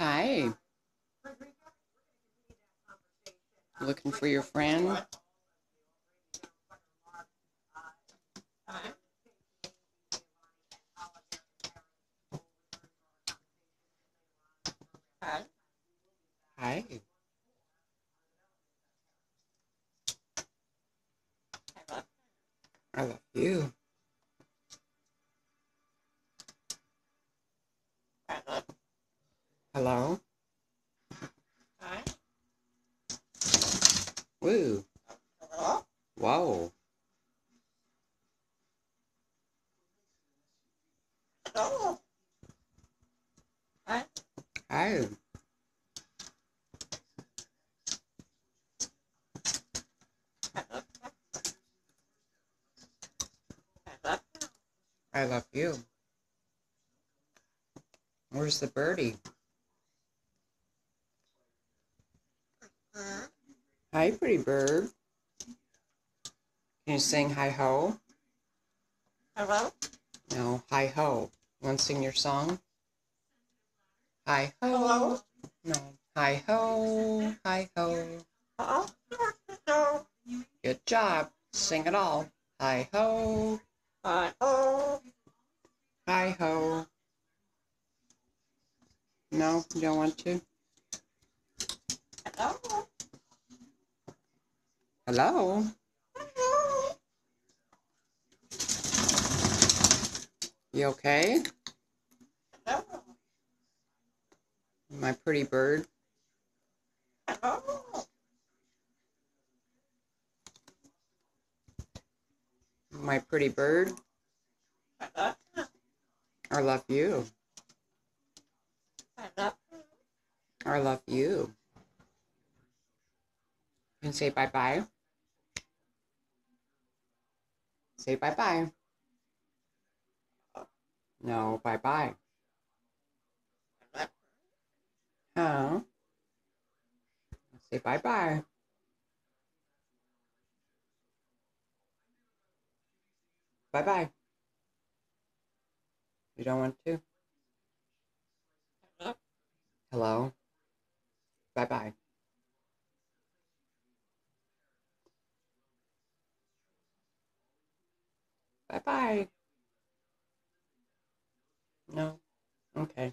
Hi. Looking for your friend? Hi. I love you. Hello? Woo. Whoa. Hi. I love you. Where's the birdie? Hi, pretty bird. Can you sing hi ho? Hello? No, hi ho. You want to sing your song? Hi ho. Hello? No. Hi ho. Hi ho. Hello? Good job. Sing it all. Hi ho. Hello? Hi ho. No, you don't want to? Hello? Hello? You okay? Hello? My pretty bird. Hello? My pretty bird. Hello? I love you. Hello? I love you. You can say bye-bye. Say bye-bye. No, bye-bye. Huh? Say bye-bye. Bye-bye. You don't want to? Hello? Bye-bye. Bye-bye. No? Okay.